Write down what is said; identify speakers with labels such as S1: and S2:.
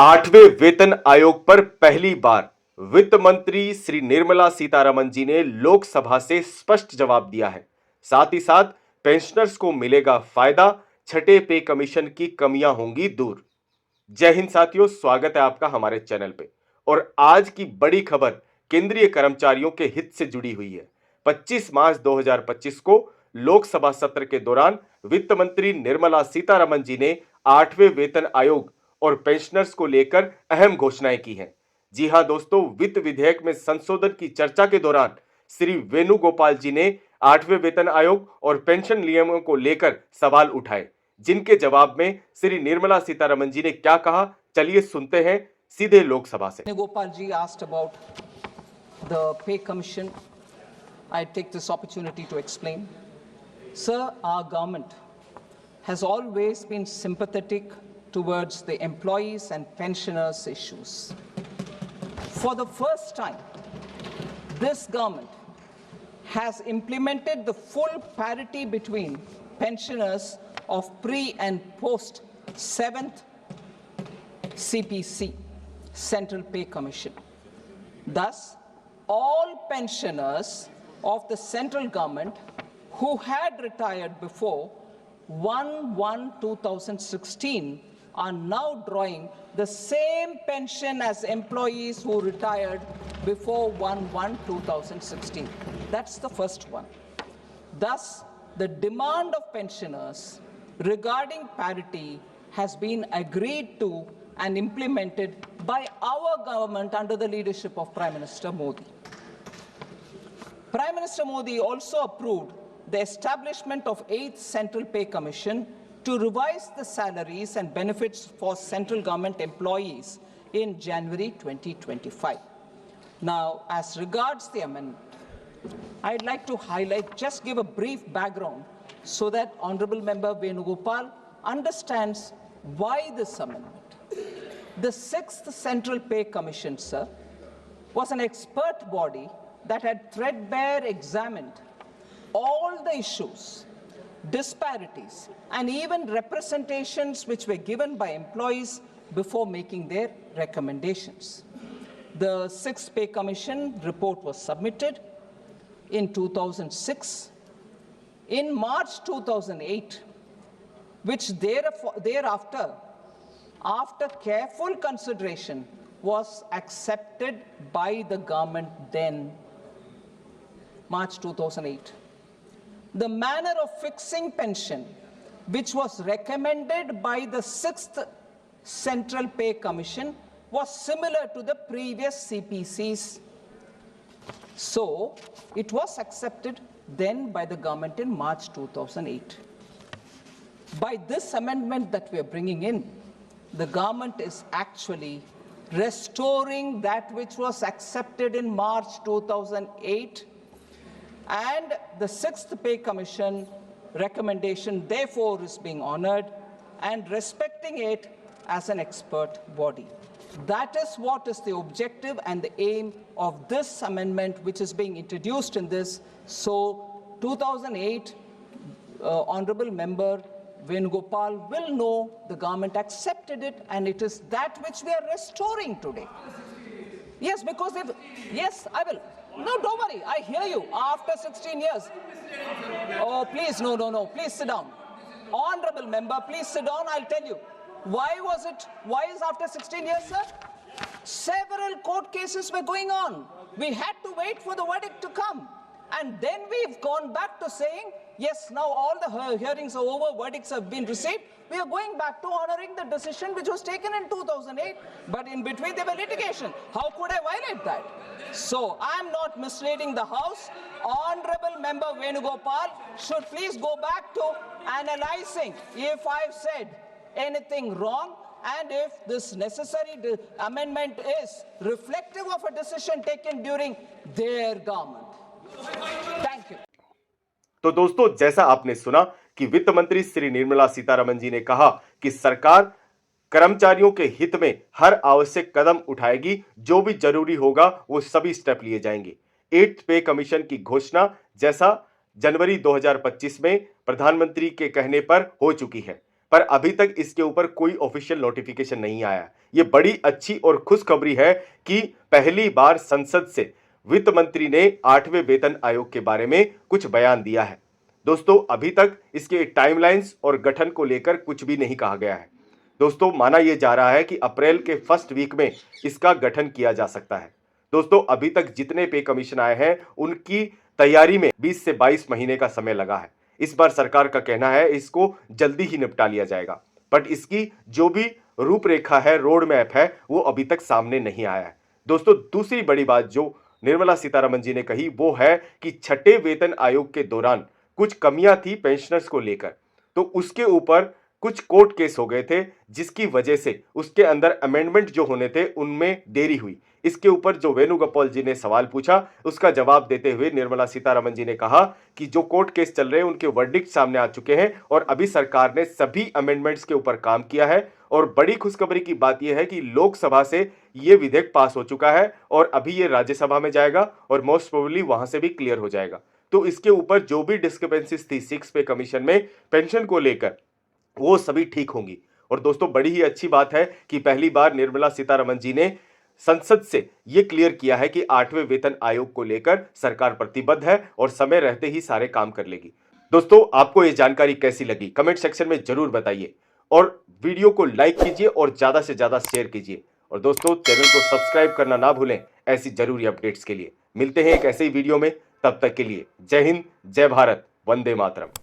S1: आठवें वेतन आयोग पर पहली बार वित्त मंत्री श्री निर्मला सीतारमण जी ने लोकसभा से स्पष्ट जवाब दिया है। साथ ही साथ पेंशनर्स को मिलेगा फायदा, छठे पे कमीशन की कमियां होंगी दूर। जय हिंद साथियों, स्वागत है आपका हमारे चैनल पे। और आज की बड़ी खबर केंद्रीय कर्मचारियों के हित से जुड़ी हुई है। 25 मार्च 2025 को लोकसभा सत्र के दौरान वित्त मंत्री निर्मला सीतारमण जी ने आठवें वेतन आयोग और पेंशनर्स को लेकर अहम घोषणाएं की हैं। जी हां दोस्तों, वित्त विधेयक में संशोधन की चर्चा के दौरान श्री वेणुगोपाल जी ने आठवें वेतन आयोग और पेंशन नियमों को लेकर सवाल उठाए, जिनके जवाब में श्री निर्मला सीतारमण जी ने क्या कहा, चलिए सुनते हैं सीधे लोकसभा से।
S2: Gopal ji asked about the pay commission. I take this opportunity to explain. Sir, our government has always been sympathetic towards the employees and pensioners' issues. For the first time, this government has implemented the full parity between pensioners of pre and post 7th CPC, Central Pay Commission. Thus, all pensioners of the central government who had retired before 1/1/2016 are now drawing the same pension as employees who retired before 1/1/2016. That's the first one. Thus, the demand of pensioners regarding parity has been agreed to and implemented by our government under the leadership of Prime Minister Modi. Prime Minister Modi also approved the establishment of 8th Central Pay Commission to revise the salaries and benefits for central government employees in January 2025. Now, as regards the amendment, I'd like to highlight, just give a brief background so that Honorable Member Venugopal understands why this amendment. The 6th Central Pay Commission, sir, was an expert body that had threadbare examined all the issues, disparities, and even representations which were given by employees before making their recommendations. The 6th Pay Commission report was submitted in 2006. In March 2008, which thereafter, after careful consideration, was accepted by the government then, March 2008. The manner of fixing pension, which was recommended by the 6th Central Pay Commission, was similar to the previous CPCs. So, it was accepted then by the government in March 2008. By this amendment that we are bringing in, the government is actually restoring that which was accepted in March 2008, and the 6th Pay Commission recommendation therefore is being honored and respecting it as an expert body. That is what is the objective and the aim of this amendment which is being introduced in this. So 2008, Honorable Member Venugopal will know the government accepted it, and it is that which we are restoring today. Yes, because if, yes, I will. No, don't worry, I hear you. After 16 years. Oh, please, no, please sit down. Honorable Member, please sit down, I'll tell you. Why is after 16 years, sir? Several court cases were going on. We had to wait for the verdict to come. And then we've gone back to saying, yes, now all the hearings are over, verdicts have been received. We are going back to honoring the decision which was taken in 2008. But in between there were litigation. How could I violate that? So I'm not misleading the House. Honorable Member Venugopal should please go back to analyzing if I've said anything wrong, and if this necessary amendment is reflective of a decision taken during their government. Thank you.
S1: तो दोस्तों, जैसा आपने सुना कि वित्त मंत्री श्री निर्मला सीतारमण जी ने कहा कि सरकार कर्मचारियों के हित में हर आवश्यक कदम उठाएगी, जो भी जरूरी होगा वो सभी स्टेप लिए जाएंगे। 8th पे कमीशन की घोषणा जैसा जनवरी 2025 में प्रधानमंत्री के कहने पर हो चुकी है। पर अभी तक इसके ऊपर कोई ऑफिशियल नोटिफिकेशन नहीं आया। ये बड़ी अच्छी और खुशखबरी है कि पहली बार संसद से वित्त मंत्री ने 8वें वेतन आयोग के बारे में कुछ बयान दिया है। दोस्तों, अभी तक इसके टाइमलाइंस और गठन को लेकर कुछ भी नहीं कहा गया है। दोस्तों, माना यह जा रहा है कि अप्रैल के फर्स्ट वीक में इसका गठन किया जा सकता है। दोस्तों, अभी तक जितने पे कमीशन आए हैं उनकी तैयारी में 20 से 22 महीने का समय लगा है। इस बार सरकार का कहना है इसको जल्दी ही निपटा लिया जाएगा, बट इसकी जो भी रूपरेखा है, रोड मैप है, वो अभी तक सामने नहीं आया है। दोस्तों, दूसरी बड़ी बात जो निर्मला सीतारमण जी ने कही वो है कि छठे वेतन आयोग के दौरान कुछ कमियां थी पेंशनर्स को लेकर, तो उसके ऊपर कुछ कोर्ट केस हो गए थे जिसकी वजह से उसके अंदर अमेंडमेंट जो होने थे उनमें देरी हुई। इसके ऊपर जो वेणुगोपाल जी ने सवाल पूछा उसका जवाब देते हुए निर्मला सीतारमण जी ने कहा कि जो कोर्ट केस चल रहे हैं उनके वर्डिक्ट सामने आ चुके हैं और अभी सरकार ने सभी अमेंडमेंट्स के ऊपर काम किया है। और बड़ी खुशखबरी की बात यह है कि लोकसभा से यह विधेयक पास हो चुका है और अभी यह राज्यसभा में जाएगा और मोस्ट प्रोबेबली वहां से भी क्लियर हो जाएगा। तो इसके ऊपर जो भी डिस्क्रिपेंसीज थी 6 पे कमीशन में पेंशन को लेकर वो सभी ठीक होंगी। और दोस्तों, बड़ी ही अच्छी बात है कि पहली बार निर्मला सीतारमण जी ने संसद से यह क्लियर किया है कि 8वें वेतन आयोग को लेकर सरकार प्रतिबद्ध है और समय रहते ही सारे काम कर लेगी। दोस्तों, आपको यह जानकारी कैसी लगी कमेंट सेक्शन में जरूर बताइए और वीडियो को लाइक कीजिए और ज्यादा से ज्यादा शेयर कीजिए। और दोस्तों, चैनल को सब्सक्राइब करना ना भूलें ऐसी जरूरी अपडेट्स के लिए। मिलते हैं एक ऐसे ही वीडियो में, तब तक के लिए जय हिंद, जय भारत, वंदे मातरम।